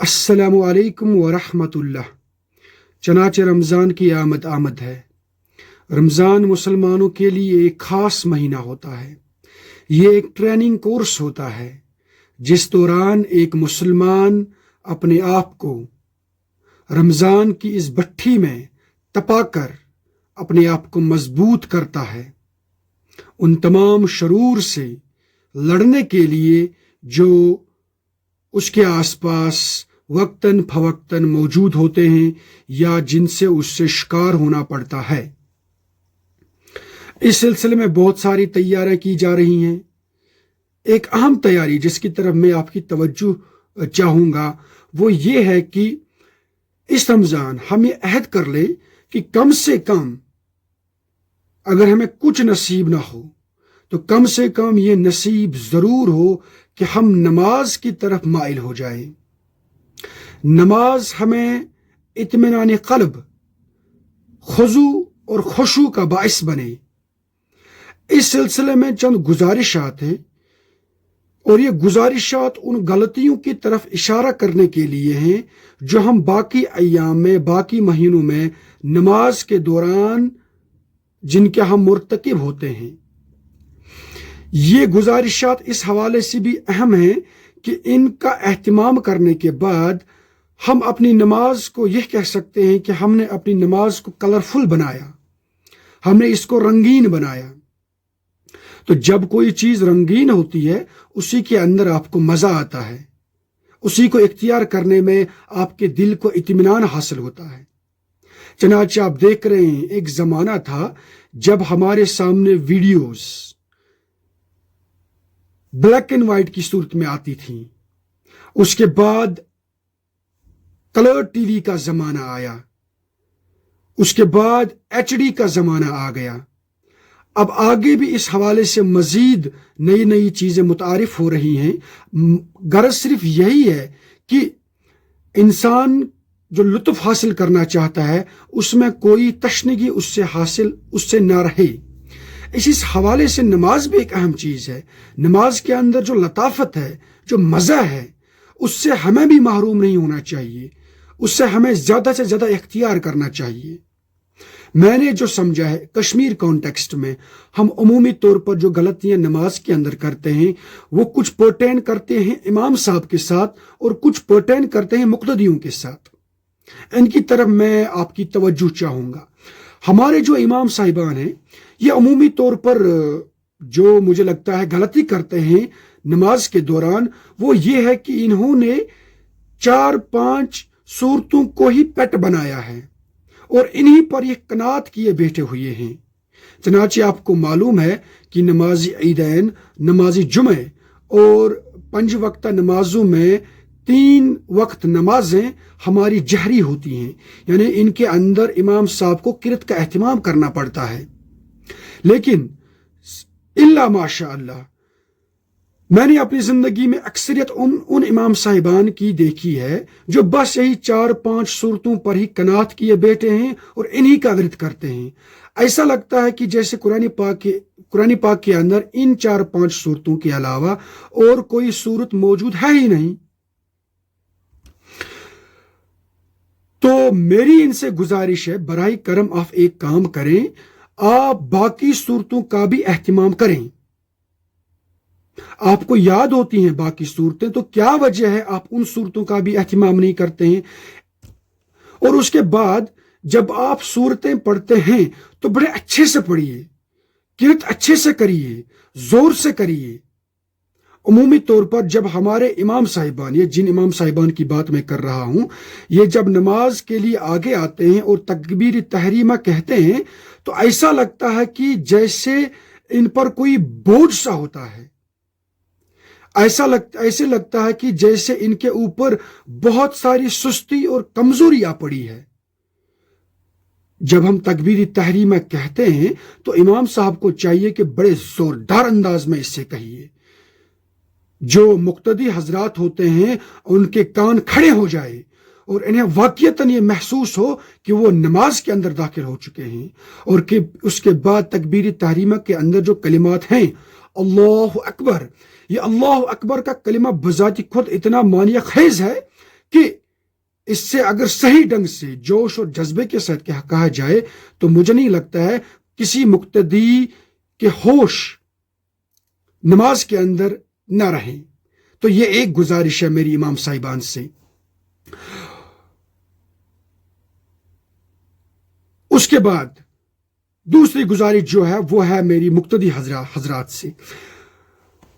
अस्सलामु अलैकुम वरहमतुल्लाह। चनाचे रमज़ान की आमद है। रमज़ान मुसलमानों के लिए एक ख़ास महीना होता है। ये एक ट्रेनिंग कोर्स होता है जिस दौरान एक मुसलमान अपने आप को रमज़ान की इस भट्ठी में तपाकर अपने आप को मजबूत करता है, उन तमाम शरूर से लड़ने के लिए जो उसके आसपास वक्तन फवक्तन मौजूद होते हैं या जिनसे उससे शिकार होना पड़ता है। इस सिलसिले में बहुत सारी तैयारियां की जा रही हैं। एक अहम तैयारी जिसकी तरफ मैं आपकी तवज्जो चाहूँगा वो ये है कि इस रमज़ान हम ये अहद कर ले कि कम से कम अगर हमें कुछ नसीब ना हो तो कम से कम ये नसीब ज़रूर हो कि हम नमाज की तरफ माइल हो जाए। नमाज हमें इत्मीनान क़ल्ब, खुजू और खुशू का बाइस बने। इस सिलसिले में चंद गुजारिशात हैं और ये गुजारिशात उन गलतियों की तरफ इशारा करने के लिए हैं जो हम बाकी अय्याम में, बाकी महीनों में नमाज के दौरान जिनके हम मुर्तकिब होते हैं। ये गुजारिशात इस हवाले से भी अहम हैं कि इनका एहतिमाम करने के बाद हम अपनी नमाज को यह कह सकते हैं कि हमने अपनी नमाज को कलरफुल बनाया, हमने इसको रंगीन बनाया। तो जब कोई चीज़ रंगीन होती है उसी के अंदर आपको मज़ा आता है, उसी को इख्तियार करने में आपके दिल को इत्मीनान हासिल होता है। चनाचे आप देख रहे हैं एक ज़माना था जब हमारे सामने वीडियोस ब्लैक एंड वाइट की सूरत में आती थी, उसके बाद कलर टीवी का ज़माना आया, उसके बाद HD का ज़माना आ गया। अब आगे भी इस हवाले से मज़ीद नई नई चीज़ें मुतारिफ हो रही हैं। गरज सिर्फ यही है कि इंसान जो लुत्फ़ हासिल करना चाहता है उसमें कोई तशनगी उससे ना रहे। इसी हवाले से नमाज भी एक अहम चीज़ है। नमाज के अंदर जो लताफत है, जो मज़ा है, उससे हमें भी महरूम नहीं होना चाहिए, उससे हमें ज़्यादा से ज़्यादा इख्तियार करना चाहिए। मैंने जो समझा है कश्मीर कॉन्टेक्स्ट में हम अमूमी तौर पर जो गलतियां नमाज के अंदर करते हैं वो कुछ पर्टेन करते हैं इमाम साहब के साथ और कुछ पर्टेन करते हैं मुक्तदियों के साथ। इनकी तरफ मैं आपकी तवज्जो चाहूँगा। हमारे जो इमाम साहिबान हैं ये अमूमी तौर पर जो मुझे लगता है गलती करते हैं नमाज के दौरान वो ये है कि इन्होंने 4-5 सूरतों को ही पेट बनाया है और इन्हीं पर ये कनात किए बैठे हुए हैं। चनाचे आपको मालूम है कि नमाजी ईदैन, नमाजी जुमे और 5 वक्त नमाजों में 3 वक्त नमाजें हमारी जहरी होती हैं, यानी इनके अंदर इमाम साहब को किरत का एहतिमाम करना पड़ता है। लेकिन इल्ला माशा अल्लाह मैंने अपनी ज़िंदगी में अक्सरियत उन इमाम साहिबान की देखी है जो बस यही 4-5 सूरतों पर ही कनात किए बैठे हैं और इन्हीं का विरद करते हैं। ऐसा लगता है कि जैसे कुरान पाक के अंदर इन 4-5 सूरतों के अलावा और कोई सूरत मौजूद है ही नहीं। तो मेरी इनसे गुजारिश है, बराए करम आप एक काम करें, आप बाकी सूरतों का भी एहतिमाम करें। आपको याद होती हैं बाकी सूरतें, तो क्या वजह है आप उन सूरतों का भी एहतिमाम नहीं करते हैं? और उसके बाद जब आप सूरतें पढ़ते हैं तो बड़े अच्छे से पढ़िए, किरत अच्छे से करिए, जोर से करिए। अमूमी तौर पर जब हमारे इमाम साहिबान, ये जिन इमाम साहिबान की बात मैं कर रहा हूं, ये जब नमाज के लिए आगे आते हैं और तकबीर तहरीमा कहते हैं तो ऐसा लगता है कि जैसे इन पर कोई बोझ सा होता है। ऐसे लगता है कि जैसे इनके ऊपर बहुत सारी सुस्ती और कमजोरी आ पड़ी है। जब हम तकबीर तहरीमा कहते हैं तो इमाम साहब को चाहिए कि बड़े जोरदार अंदाज में इससे कहिए, जो मुक्तदी हजरात होते हैं उनके कान खड़े हो जाए और इन्हें वाकईतन ये महसूस हो कि वो नमाज के अंदर दाखिल हो चुके हैं और कि उसके बाद तकबीर तहरीमा के अंदर जो कलिमात हैं अल्लाह अकबर, ये अल्लाह अकबर का कलिमा बजाती खुद इतना मानिया खेज है کہ اس سے اگر صحیح ڈنگ سے جوش اور جذبے کے ساتھ کہا جائے تو مجھے نہیں لگتا ہے کسی مقتدی کے ہوش نماز کے اندر نہ رہیں۔ تو یہ ایک گزارش ہے میری امام صاحبان سے۔ اس کے بعد دوسری گزارش جو ہے وہ ہے میری مقتدی حضرات سے۔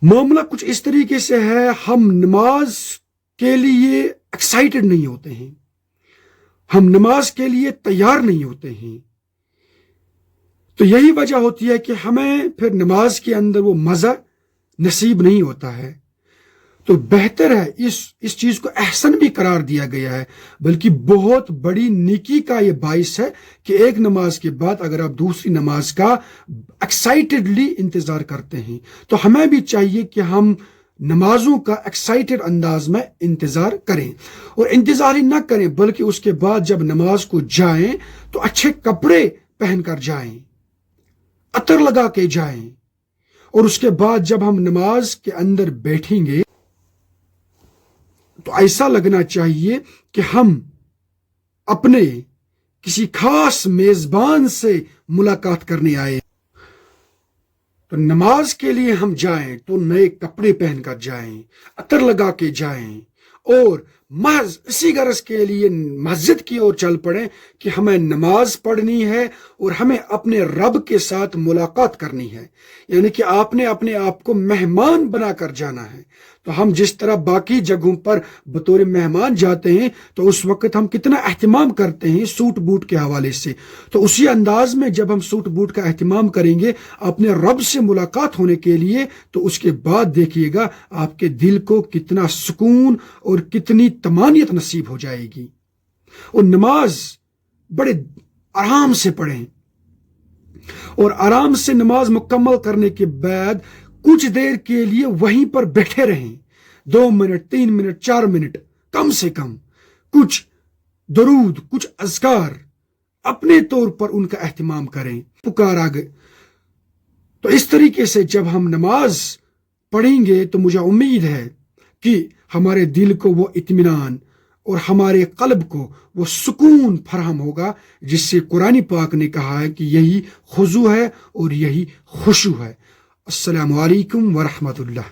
معاملہ کچھ اس طریقے سے ہے، ہم نماز کے لیے ایکسائٹڈ نہیں ہوتے ہیں، ہم نماز کے لیے تیار نہیں ہوتے ہیں، تو یہی وجہ ہوتی ہے کہ ہمیں پھر نماز کے اندر وہ مزہ نصیب نہیں ہوتا ہے۔ تو بہتر ہے اس چیز کو احسن بھی قرار دیا گیا ہے، بلکہ بہت بڑی نیکی کا یہ باعث ہے کہ ایک نماز کے بعد اگر آپ دوسری نماز کا ایکسائٹڈلی انتظار کرتے ہیں تو ہمیں بھی چاہیے کہ ہم نمازوں کا ایکسائٹڈ انداز میں انتظار کریں، اور انتظار ہی نہ کریں بلکہ اس کے بعد جب نماز کو جائیں تو اچھے کپڑے پہن کر جائیں، عطر لگا کے جائیں، اور اس کے بعد جب ہم نماز کے اندر بیٹھیں گے تو ایسا لگنا چاہیے کہ ہم اپنے کسی خاص میزبان سے ملاقات کرنے آئے۔ تو نماز کے لیے ہم جائیں تو نئے کپڑے پہن کر جائیں، عطر لگا کے جائیں، اور محض اسی غرض کے لیے مسجد کی اور چل پڑیں کہ ہمیں نماز پڑھنی ہے اور ہمیں اپنے رب کے ساتھ ملاقات کرنی ہے، یعنی کہ آپ نے اپنے آپ کو مہمان بنا کر جانا ہے۔ تو ہم جس طرح باقی جگہوں پر بطور مہمان جاتے ہیں تو اس وقت ہم کتنا اہتمام کرتے ہیں سوٹ بوٹ کے حوالے سے، تو اسی انداز میں جب ہم سوٹ بوٹ کا اہتمام کریں گے اپنے رب سے ملاقات ہونے کے لیے، تو اس کے بعد دیکھیے گا آپ کے دل کو کتنا سکون اور کتنی طمانینت نصیب ہو جائے گی۔ اور نماز بڑے آرام سے پڑھیں، اور آرام سے نماز مکمل کرنے کے بعد کچھ دیر کے لیے وہیں پر بیٹھے رہیں، 2 منٹ 3 منٹ 4 منٹ کم سے کم، کچھ درود کچھ اذکار اپنے طور پر ان کا اہتمام کریں، پکار آ گئے۔ تو اس طریقے سے جب ہم نماز پڑھیں گے تو مجھے امید ہے کہ ہمارے دل کو وہ اطمینان اور ہمارے قلب کو وہ سکون فراہم ہوگا جس سے قرآن پاک نے کہا ہے کہ یہی خضوع ہے اور یہی خشوع ہے۔ السلام علیکم ورحمۃ اللہ۔